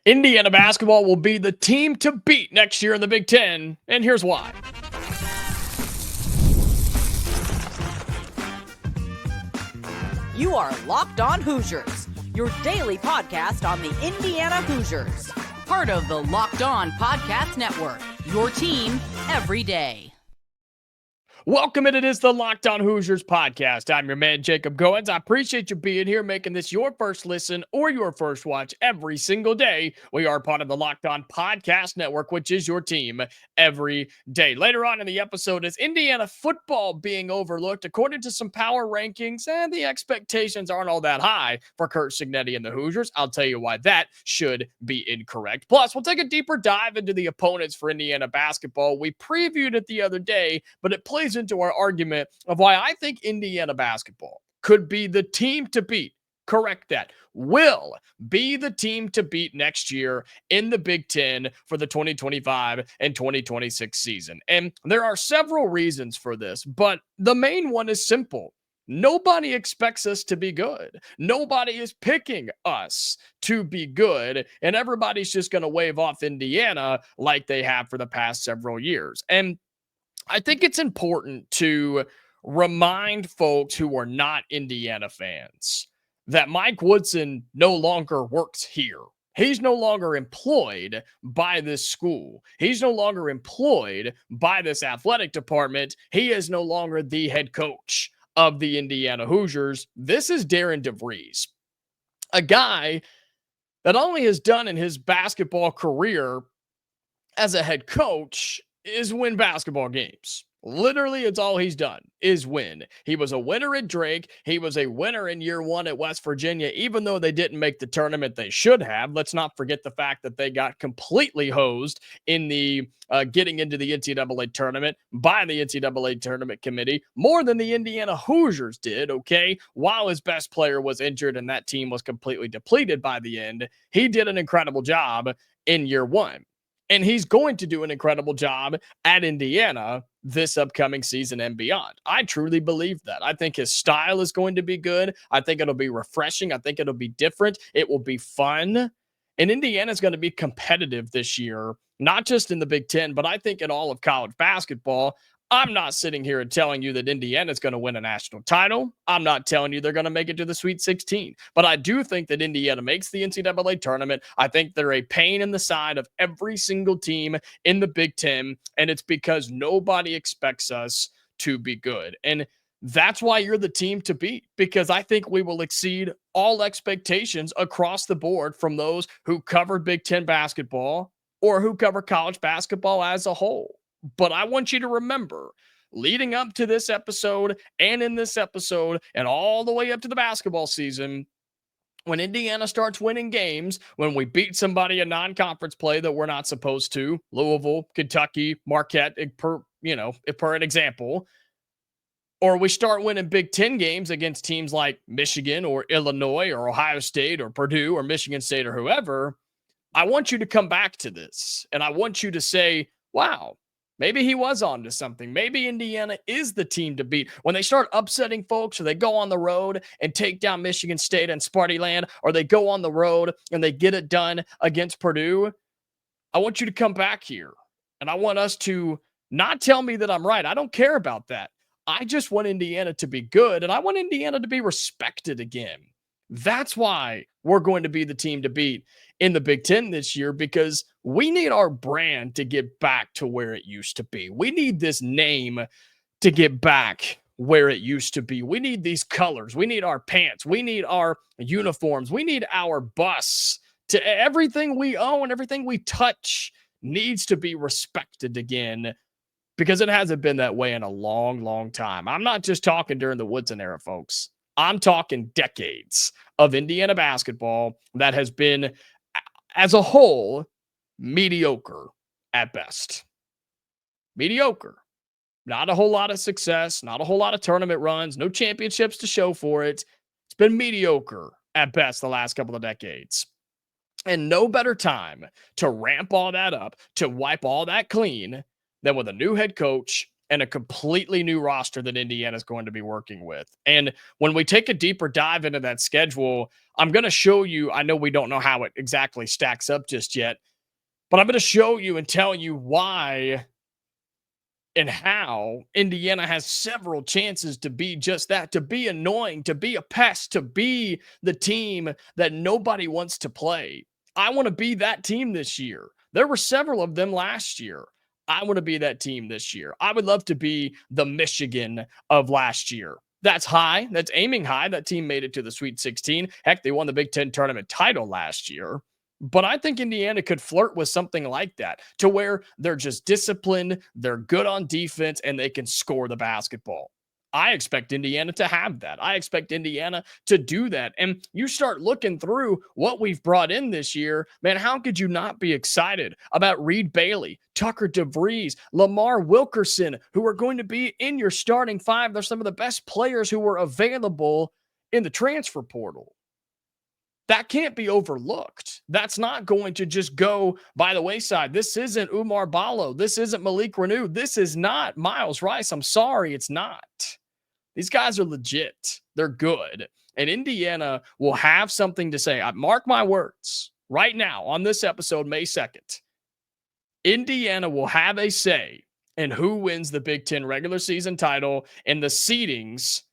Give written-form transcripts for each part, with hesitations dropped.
Indiana basketball will be the team to beat next year in the Big Ten, and here's why. You are Locked On Hoosiers, your daily podcast on the Indiana Hoosiers. Part of the Locked On Podcast Network, your team every day. Welcome, and it is the Locked On Hoosiers podcast. I'm your man, Jacob Goins. I appreciate you being here, making this your first listen or your first watch every single day. We are part of the Locked On Podcast Network, which is your team every day. Later on in the episode, is Indiana football being overlooked? According to some power rankings, and the expectations aren't all that high for Curt Cignetti and the Hoosiers. I'll tell you why that should be incorrect. Plus, we'll take a deeper dive into the opponents for Indiana basketball. We previewed it the other day, but it plays into our argument of why I think Indiana basketball could be the team to beat. Correct that. Will be the team to beat next year in the Big Ten for the 2025 and 2026 season. And there are several reasons for this, but the main one is simple. Nobody expects us to be good. Nobody is picking us to be good, and everybody's just going to wave off Indiana like they have for the past several years. And I think it's important to remind folks who are not Indiana fans that Mike Woodson no longer works here. He's no longer employed by this school. He's no longer employed by this athletic department. He is no longer the head coach of the Indiana Hoosiers. This is Darian DeVries, a guy that only has done in his basketball career as a head coach is win basketball games. Literally, it's all he's done is win. He was a winner at Drake. He was a winner in year one at West Virginia, even though they didn't make the tournament they should have. Let's not forget the fact that they got completely hosed in the getting into the NCAA tournament by the NCAA tournament committee, more than the Indiana Hoosiers did, okay? While his best player was injured and that team was completely depleted by the end, he did an incredible job in year one. And he's going to do an incredible job at Indiana this upcoming season and beyond. I truly believe that. I think his style is going to be good. I think it'll be refreshing. I think it'll be different. It will be fun. And Indiana's going to be competitive this year, not just in the Big Ten, but I think in all of college basketball. I'm not sitting here and telling you that Indiana's going to win a national title. I'm not telling you they're going to make it to the Sweet 16. But I do think that Indiana makes the NCAA tournament. I think they're a pain in the side of every single team in the Big Ten, and it's because nobody expects us to be good. And that's why you're the team to beat, because I think we will exceed all expectations across the board from those who covered Big Ten basketball or who cover college basketball as a whole. But I want you to remember, leading up to this episode and in this episode and all the way up to the basketball season, when Indiana starts winning games, when we beat somebody in non-conference play that we're not supposed to, Louisville, Kentucky, Marquette, per an example, or we start winning Big Ten games against teams like Michigan or Illinois or Ohio State or Purdue or Michigan State or whoever, I want you to come back to this. And I want you to say, wow, maybe he was on to something. Maybe Indiana is the team to beat. When they start upsetting folks, or they go on the road and take down Michigan State and Spartyland, or they go on the road and they get it done against Purdue, I want you to come back here. And I want us to not tell me that I'm right. I don't care about that. I just want Indiana to be good, and I want Indiana to be respected again. That's why we're going to be the team to beat in the Big Ten this year, because we need our brand to get back to where it used to be. We need this name to get back where it used to be. We need these colors. We need our pants. We need our uniforms. We need our bus. To everything we own, everything we touch needs to be respected again, because it hasn't been that way in a long, long time. I'm not just talking during the Woodson era, folks. I'm talking decades of Indiana basketball that has been, as a whole, mediocre at best. Mediocre. Not a whole lot of success, not a whole lot of tournament runs, no championships to show for it. It's been mediocre at best the last couple of decades. And no better time to ramp all that up, to wipe all that clean, than with a new head coach and a completely new roster that Indiana is going to be working with. And when we take a deeper dive into that schedule, I'm going to show you. I know we don't know how it exactly stacks up just yet, but I'm going to show you and tell you why and how Indiana has several chances to be just that, to be annoying, to be a pest, to be the team that nobody wants to play. I want to be that team this year. There were several of them last year. I want to be that team this year. I would love to be the Michigan of last year. That's high. That's aiming high. That team made it to the Sweet 16. Heck, they won the Big Ten tournament title last year. But I think Indiana could flirt with something like that, to where they're just disciplined, they're good on defense, and they can score the basketball. I expect Indiana to have that. I expect Indiana to do that. And you start looking through what we've brought in this year, man, how could you not be excited about Reed Bailey, Tucker DeVries, Lamar Wilkerson, who are going to be in your starting five? They're some of the best players who were available in the transfer portal. That can't be overlooked. That's not going to just go by the wayside. This isn't Umar Ballo. This isn't Malik Renew. This is not Miles Rice. I'm sorry, it's not. These guys are legit. They're good. And Indiana will have something to say. Mark my words right now on this episode, May 2nd. Indiana will have a say in who wins the Big Ten regular season title and the seedings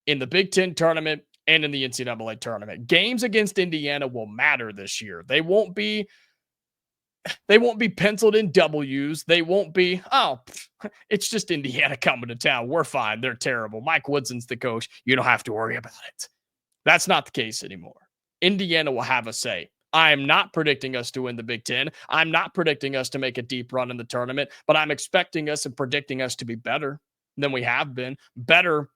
in the Big Ten tournament and in the NCAA tournament. Games against Indiana will matter this year. They won't be penciled in W's. They won't be, it's just Indiana coming to town. We're fine. They're terrible. Mike Woodson's the coach. You don't have to worry about it. That's not the case anymore. Indiana will have a say. I am not predicting us to win the Big Ten. I'm not predicting us to make a deep run in the tournament, but I'm expecting us and predicting us to be better than we have been, better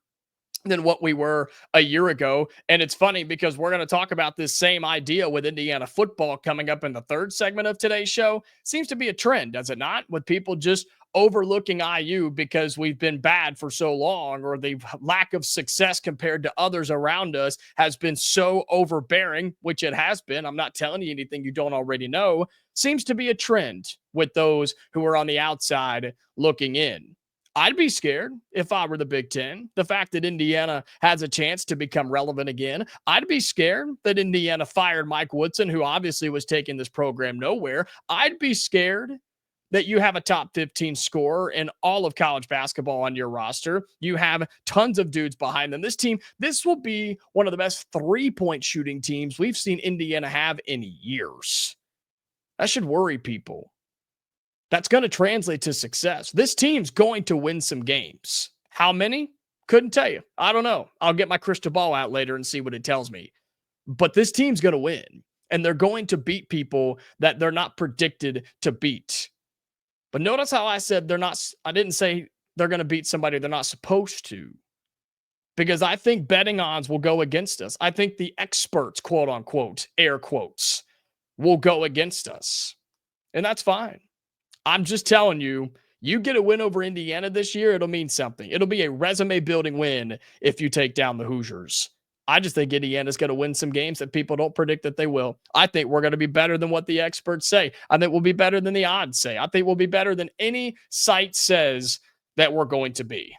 than what we were a year ago. And it's funny because we're going to talk about this same idea with Indiana football coming up in the third segment of today's show. Seems to be a trend, does it not? With people just overlooking IU because we've been bad for so long, or the lack of success compared to others around us has been so overbearing, which it has been. I'm not telling you anything you don't already know. Seems to be a trend with those who are on the outside looking in. I'd be scared if I were the Big Ten. The fact that Indiana has a chance to become relevant again. I'd be scared that Indiana fired Mike Woodson, who obviously was taking this program nowhere. I'd be scared that you have a top 15 scorer in all of college basketball on your roster. You have tons of dudes behind them. This team, this will be one of the best three-point shooting teams we've seen Indiana have in years. That should worry people. That's going to translate to success. This team's going to win some games. How many? Couldn't tell you. I don't know. I'll get my crystal ball out later and see what it tells me. But this team's going to win. And they're going to beat people that they're not predicted to beat. But notice how I said I didn't say they're going to beat somebody they're not supposed to. Because I think betting odds will go against us. I think the experts, quote unquote, air quotes, will go against us. And that's fine. I'm just telling you, you get a win over Indiana this year, it'll mean something. It'll be a resume-building win if you take down the Hoosiers. I just think Indiana's going to win some games that people don't predict that they will. I think we're going to be better than what the experts say. I think we'll be better than the odds say. I think we'll be better than any site says that we're going to be.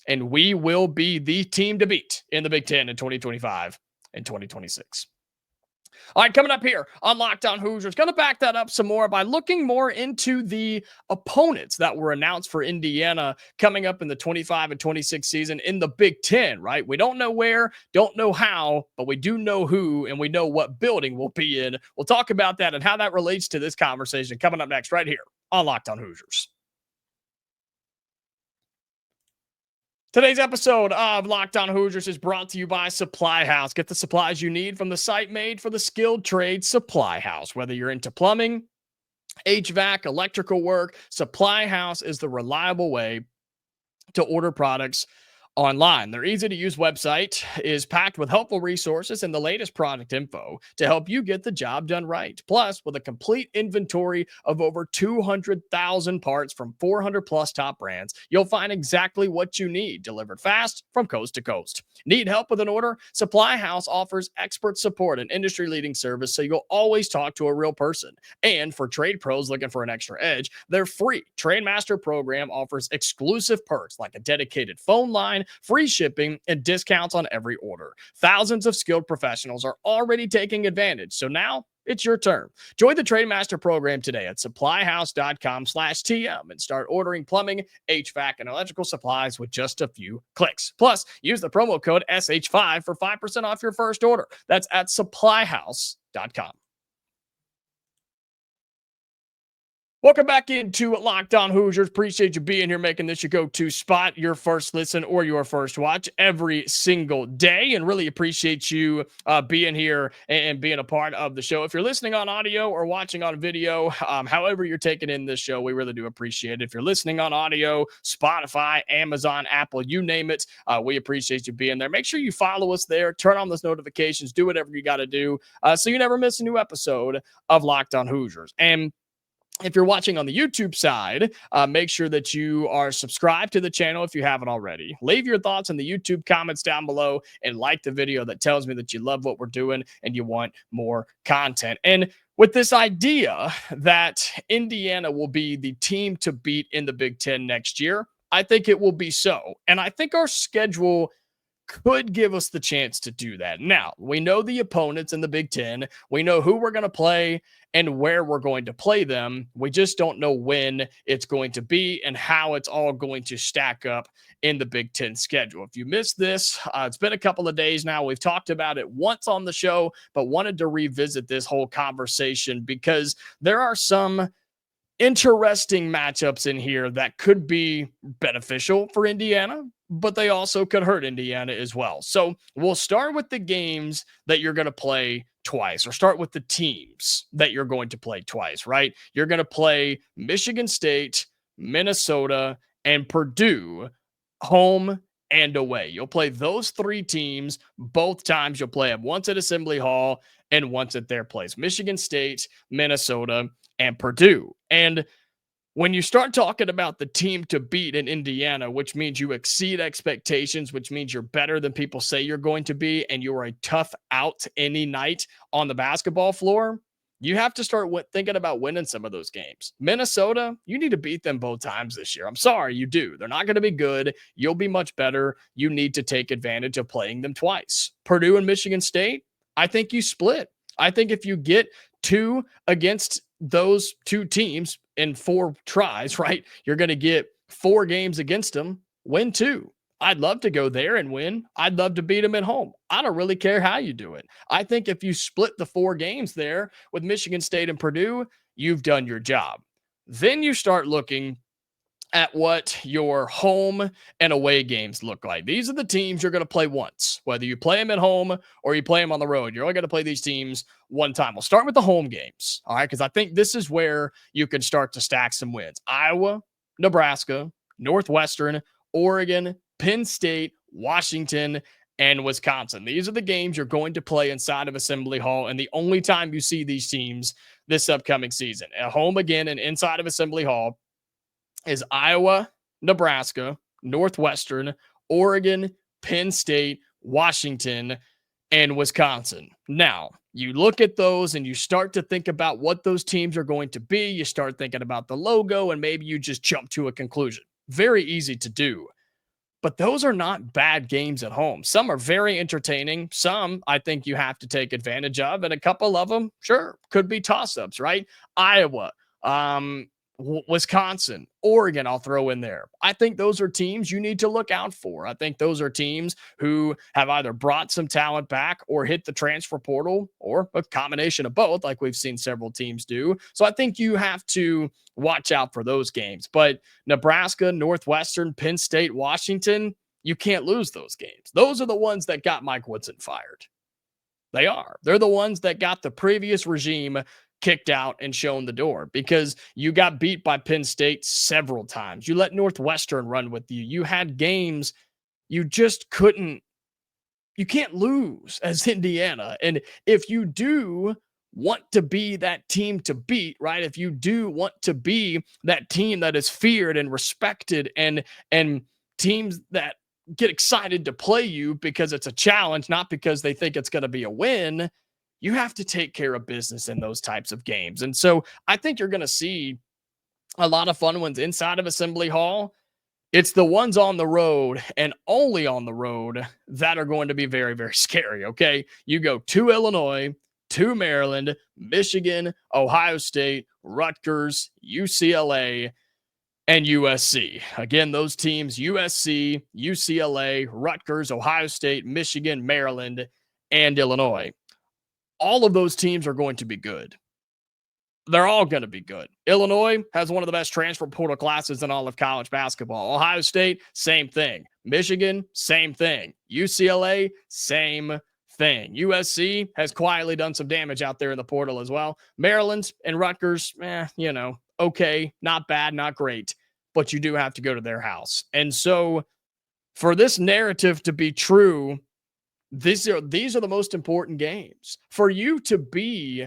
And we will be the team to beat in the Big Ten in 2025 and 2026. All right, coming up here on Locked On Hoosiers, going to back that up some more by looking more into the opponents that were announced for Indiana coming up in the 25 and 26 season in the Big Ten, right? We don't know where, don't know how, but we do know who, and we know what building we'll be in. We'll talk about that and how that relates to this conversation coming up next right here on Locked On Hoosiers. Today's episode of Locked On Hoosiers is brought to you by Supply House. Get the supplies you need from the site made for the skilled trade, Supply House. Whether you're into plumbing, HVAC, electrical work, Supply House is the reliable way to order products online. Their easy to use website is packed with helpful resources and the latest product info to help you get the job done right. Plus, with a complete inventory of over 200,000 parts from 400 plus top brands, you'll find exactly what you need delivered fast from coast to coast. Need help with an order? Supply House offers expert support and industry leading service, so you'll always talk to a real person. And for trade pros looking for an extra edge, their free Trademaster program offers exclusive perks like a dedicated phone line, free shipping, and discounts on every order. Thousands of skilled professionals are already taking advantage, so now it's your turn. Join the Trademaster program today at supplyhouse.com/TM and start ordering plumbing, HVAC, and electrical supplies with just a few clicks. Plus, use the promo code SH5 for 5% off your first order. That's at supplyhouse.com. Welcome back into Locked On Hoosiers. Appreciate you being here, making this your go-to spot, your first listen or your first watch every single day, and really appreciate you being here and being a part of the show. If you're listening on audio or watching on video, however you're taking in this show, we really do appreciate it. If you're listening on audio, Spotify, Amazon, Apple, you name it, we appreciate you being there. Make sure you follow us there, turn on those notifications, do whatever you got to do so you never miss a new episode of Locked On Hoosiers. And if you're watching on the YouTube side, make sure that you are subscribed to the channel if you haven't already. Leave your thoughts in the YouTube comments down below and like the video. That tells me that you love what we're doing and you want more content. And with this idea that Indiana will be the team to beat in the Big Ten next year, I think it will be so. And I think our schedule could give us the chance to do that. Now, we know the opponents in the Big Ten. We know who we're going to play and where we're going to play them. We just don't know when it's going to be and how it's all going to stack up in the Big Ten schedule. If you missed this, it's been a couple of days now. We've talked about it once on the show, but wanted to revisit this whole conversation because there are some interesting matchups in here that could be beneficial for Indiana, but they also could hurt Indiana as well. So we'll start with the games that you're going to play twice, or start with the teams that you're going to play twice, right? You're going to play Michigan State, Minnesota, and Purdue home and away. You'll play those three teams both times. You'll play them once at Assembly Hall and once at their place. Michigan State, Minnesota, and Purdue. And when you start talking about the team to beat in Indiana, which means you exceed expectations, which means you're better than people say you're going to be, and you're a tough out any night on the basketball floor, you have to start thinking about winning some of those games. Minnesota, you need to beat them both times this year. I'm sorry, you do. They're not going to be good. You'll be much better. You need to take advantage of playing them twice. Purdue and Michigan State, I think you split. I think if you get two against those two teams in 4 tries, right, you're going to get 4 games against them, win 2. I'd love to go there and win. I'd love to beat them at home. I don't really care how you do it. I think if you split the 4 games there with Michigan State and Purdue, you've done your job. Then you start looking at what your home and away games look like. These are the teams you're going to play once, whether you play them at home or you play them on the road. You're only going to play these teams one time. We'll start with the home games, all right, because I think this is where you can start to stack some wins. Iowa, Nebraska, Northwestern, Oregon, Penn State, Washington, and Wisconsin. These are the games you're going to play inside of Assembly Hall, and the only time you see these teams this upcoming season. At home again and inside of Assembly Hall is Iowa, Nebraska, Northwestern, Oregon, Penn State, Washington, and Wisconsin. Now, you look at those and you start to think about what those teams are going to be. You start thinking about the logo, and maybe you just jump to a conclusion. Very easy to do. But those are not bad games at home. Some are very entertaining. Some I think you have to take advantage of, and a couple of them, sure, could be toss-ups, right? Iowa, Wisconsin, Oregon, I'll throw in there. I think those are teams you need to look out for. I think those are teams who have either brought some talent back or hit the transfer portal, or a combination of both, like we've seen several teams do. So I think you have to watch out for those games. But Nebraska, Northwestern, Penn State, Washington, you can't lose those games. Those are the ones that got Mike Woodson fired. They are. They're the ones that got the previous regime kicked out and shown the door, because you got beat by Penn State several times. You let Northwestern run with you. You had games you can't lose as Indiana. And if you do want to be that team to beat, right? If you do want to be that team that is feared and respected and teams that get excited to play you because it's a challenge, not because they think it's going to be a win, you have to take care of business in those types of games. And so I think you're going to see a lot of fun ones inside of Assembly Hall. It's the ones on the road and only on the road that are going to be very, very scary. Okay. You go to Illinois, to Maryland, Michigan, Ohio State, Rutgers, UCLA, and USC. Again, those teams: USC, UCLA, Rutgers, Ohio State, Michigan, Maryland, and Illinois. All of those teams are going to be good. They're all going to be good. Illinois has one of the best transfer portal classes in all of college basketball. Ohio State, same thing. Michigan, same thing. UCLA, same thing. USC has quietly done some damage out there in the portal as well. Maryland and Rutgers, okay, not bad, not great, but you do have to go to their house. And so for this narrative to be true, these are the most important games. For you to be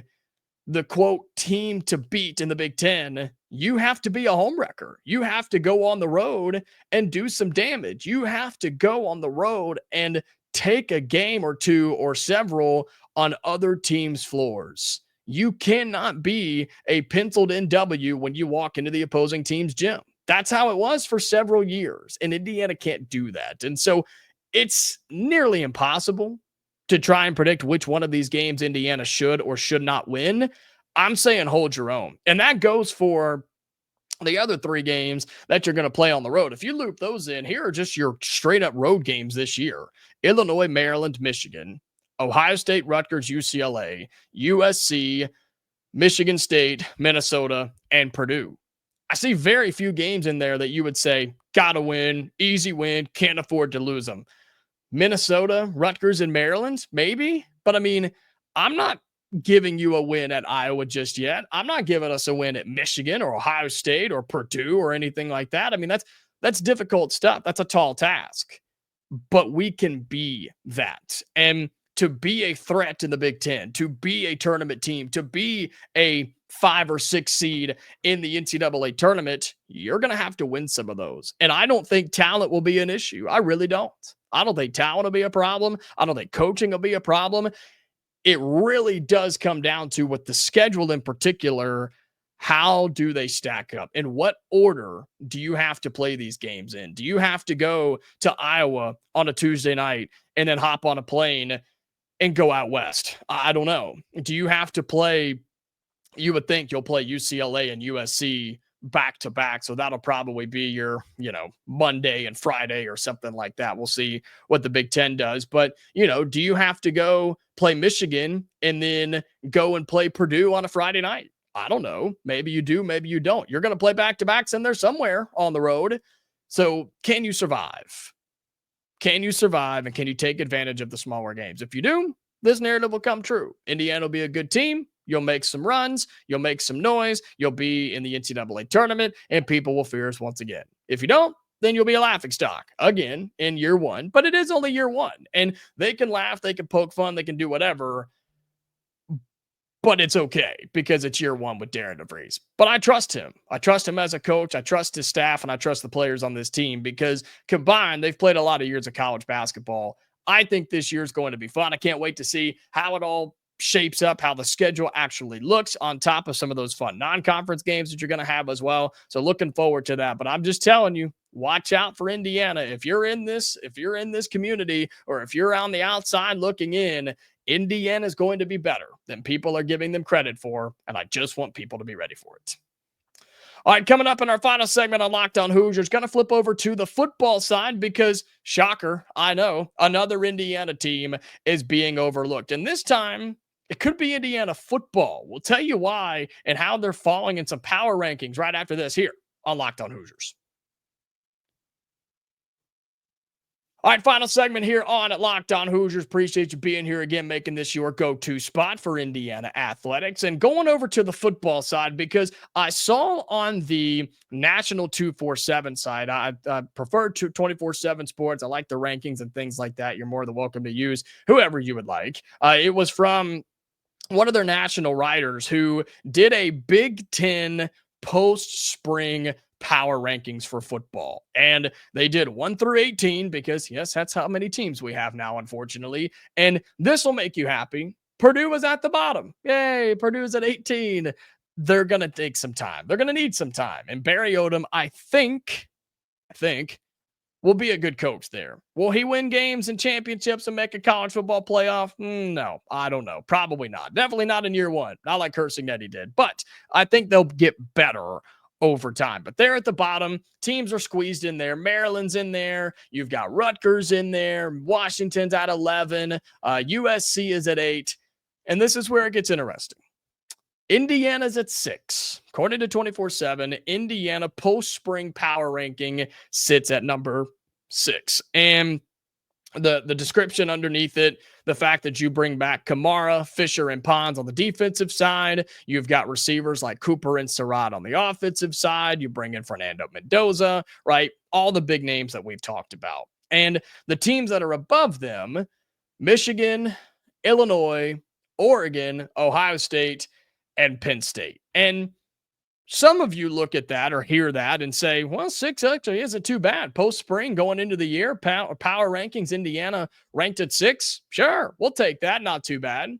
the quote team to beat in the Big Ten, you have to be a home wrecker. You have to go on the road and do some damage. You have to go on the road and take a game or two or several on other teams' floors. You cannot be a penciled in W when you walk into the opposing team's gym. That's how it was for several years, and Indiana can't do that. And so it's nearly impossible to try and predict which one of these games Indiana should or should not win. I'm saying hold your own. And that goes for the other 3 games that you're going to play on the road. If you loop those in, here are just your straight up road games this year: Illinois, Maryland, Michigan, Ohio State, Rutgers, UCLA, USC, Michigan State, Minnesota, and Purdue. I see very few games in there that you would say, gotta win, easy win, can't afford to lose them. Minnesota, Rutgers, and Maryland, maybe. But I mean, I'm not giving you a win at Iowa just yet. I'm not giving us a win at Michigan or Ohio State or Purdue or anything like that. I mean, that's difficult stuff. That's a tall task. But we can be that. And to be a threat in the Big Ten, to be a tournament team, to be a 5 or 6 seed in the NCAA tournament, you're going to have to win some of those. And I don't think talent will be an issue. I really don't. I don't think talent will be a problem. I don't think coaching will be a problem. It really does come down to, with the schedule in particular, how do they stack up? In what order do you have to play these games in? Do you have to go to Iowa on a Tuesday night and then hop on a plane and go out west? I don't know. Do you have to play? You would think you'll play UCLA and USC back to back. So that'll probably be your, Monday and Friday or something like that. We'll see what the Big Ten does. But, do you have to go play Michigan and then go and play Purdue on a Friday night? I don't know. Maybe you do, maybe you don't. You're going to play back to backs in there somewhere on the road. So can you survive? Can you survive, and can you take advantage of the smaller games? If you do, this narrative will come true. Indiana will be a good team. You'll make some runs. You'll make some noise. You'll be in the NCAA tournament, and people will fear us once again. If you don't, then you'll be a laughingstock again in year one. But it is only year one, and they can laugh, they can poke fun, they can do whatever. But it's okay because it's year one with Darian DeVries. But I trust him. I trust him as a coach. I trust his staff, and I trust the players on this team because combined, they've played a lot of years of college basketball. I think this year is going to be fun. I can't wait to see how it all shapes up, how the schedule actually looks on top of some of those fun non-conference games that you're going to have as well. So looking forward to that. But I'm just telling you, watch out for Indiana. If you're in this community, or if you're on the outside looking in, Indiana is going to be better than people are giving them credit for. And I just want people to be ready for it. All right, coming up in our final segment on Locked On Hoosiers, going to flip over to the football side because, shocker, I know, another Indiana team is being overlooked. And this time, it could be Indiana football. We'll tell you why and how they're falling in some power rankings right after this here on Locked On Hoosiers. All right, final segment here on Locked On Hoosiers. Appreciate you being here again, making this your go-to spot for Indiana athletics. And going over to the football side, because I saw on the national 247 side, I prefer to 24/7 Sports. I like the rankings and things like that. You're more than welcome to use whoever you would like. It was from one of their national writers who did a Big Ten post-spring power rankings for football. And they did 1 through 18 because, yes, that's how many teams we have now, unfortunately. And this will make you happy. Purdue was at the bottom. Yay, Purdue's at 18. They're going to take some time. They're going to need some time. And Barry Odom, I think, will be a good coach there. Will he win games and championships and make a college football playoff? No, I don't know. Probably not. Definitely not in year one. Not like Kirsignetti did. But I think they'll get better over time. But they're at the bottom. Teams are squeezed in there. Maryland's in there. You've got Rutgers in there. Washington's at 11. USC is at 8. And this is where it gets interesting. Indiana's at 6. According to 24/7, Indiana post-spring power ranking sits at number 6. And the description underneath it, the fact that you bring back Kamara, Fisher, and Pons on the defensive side. You've got receivers like Cooper and Surratt on the offensive side. You bring in Fernando Mendoza, right? All the big names that we've talked about. And the teams that are above them, Michigan, Illinois, Oregon, Ohio State, and Penn State. And some of you look at that or hear that and say, well, 6 actually isn't too bad. Post-spring going into the year, power rankings, Indiana ranked at 6. Sure, we'll take that. Not too bad.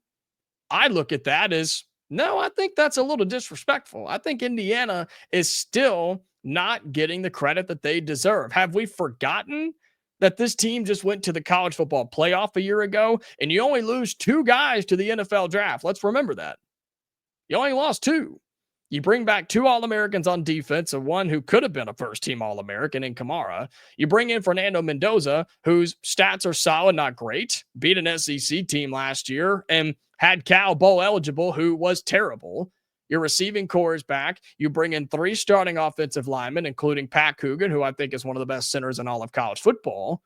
I look at that as, no, I think that's a little disrespectful. I think Indiana is still not getting the credit that they deserve. Have we forgotten that this team just went to the college football playoff a year ago and you only lose 2 guys to the NFL draft? Let's remember that. You only lost 2. You bring back 2 All-Americans on defense and one who could have been a first-team All-American in Kamara. You bring in Fernando Mendoza, whose stats are solid, not great, beat an SEC team last year, and had Cal bowl eligible, who was terrible. Your receiving core is back. You bring in 3 starting offensive linemen, including Pat Coogan, who I think is one of the best centers in all of college football.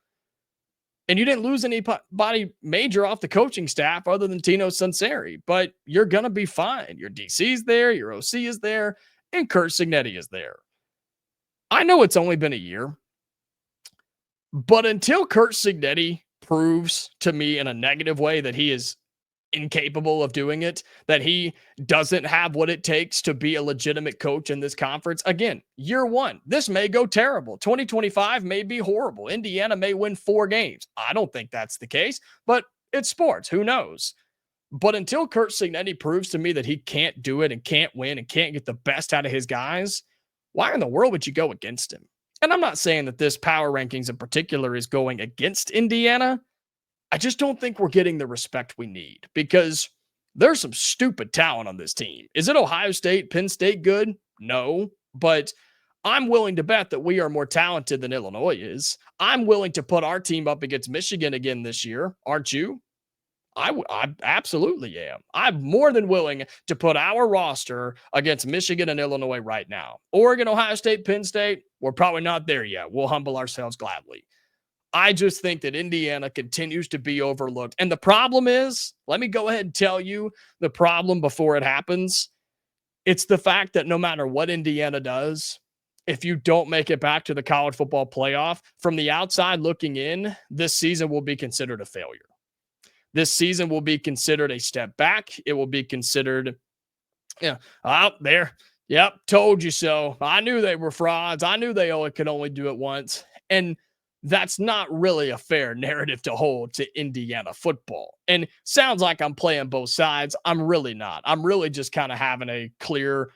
And you didn't lose anybody major off the coaching staff other than Tino Sunseri, but you're going to be fine. Your DC's there, your OC is there, and Kurt Cignetti is there. I know it's only been a year, but until Kurt Cignetti proves to me in a negative way that he is incapable of doing it, that he doesn't have what it takes to be a legitimate coach in this conference. Again, year one, this may go terrible. 2025 may be horrible. Indiana may win 4 games. I don't think that's the case, but it's sports. Who knows? But until Kurt Cignetti proves to me that he can't do it and can't win and can't get the best out of his guys, why in the world would you go against him? And I'm not saying that this power rankings in particular is going against Indiana. I just don't think we're getting the respect we need because there's some stupid talent on this team. Is it Ohio State, Penn State good? No, but I'm willing to bet that we are more talented than Illinois is. I'm willing to put our team up against Michigan again this year. Aren't you? I absolutely am. I'm more than willing to put our roster against Michigan and Illinois right now. Oregon, Ohio State, Penn State, we're probably not there yet. We'll humble ourselves gladly. I just think that Indiana continues to be overlooked. And the problem is, let me go ahead and tell you the problem before it happens. It's the fact that no matter what Indiana does, if you don't make it back to the college football playoff, from the outside looking in, this season will be considered a failure. This season will be considered a step back. It will be considered, out there. Yep, told you so. I knew they were frauds. I knew they could only do it once. And that's not really a fair narrative to hold to Indiana football. And sounds like I'm playing both sides. I'm really not. I'm really just kind of having a clear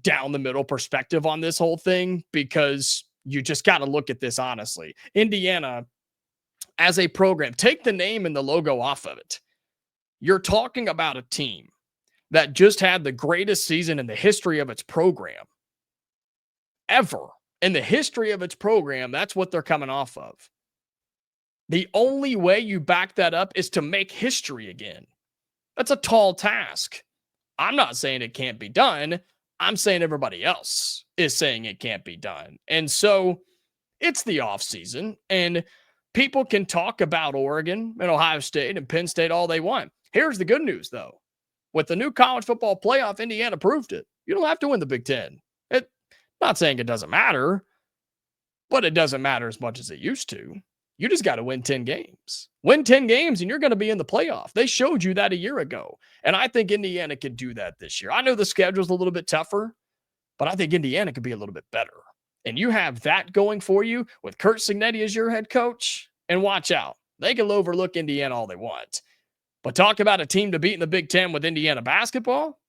down the middle perspective on this whole thing because you just got to look at this honestly. Indiana, as a program, take the name and the logo off of it. You're talking about a team that just had the greatest season in the history of its program ever. In the history of its program, that's what they're coming off of. The only way you back that up is to make history again. That's a tall task. I'm not saying it can't be done. I'm saying everybody else is saying it can't be done. And so it's the offseason. And People can talk about Oregon and Ohio State and Penn State all they want. Here's the good news, though. With the new college football playoff, Indiana proved it. You don't have to win the Big Ten. Not saying it doesn't matter, but it doesn't matter as much as it used to. You just got to win 10 games. Win 10 games and you're going to be in the playoff. They showed you that a year ago. And I think Indiana could do that this year. I know the schedule's a little bit tougher, but I think Indiana could be a little bit better. And you have that going for you with Curt Cignetti as your head coach. And watch out. They can overlook Indiana all they want. But talk about a team to beat in the Big Ten with Indiana basketball,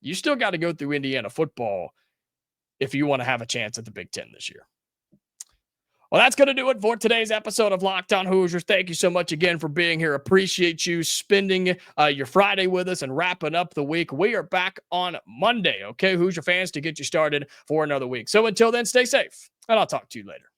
you still got to go through Indiana football if you want to have a chance at the Big Ten this year. Well, that's going to do it for today's episode of Locked On Hoosiers. Thank you so much again for being here. Appreciate you spending your Friday with us and wrapping up the week. We are back on Monday, okay, Hoosier fans, to get you started for another week. So until then, stay safe, and I'll talk to you later.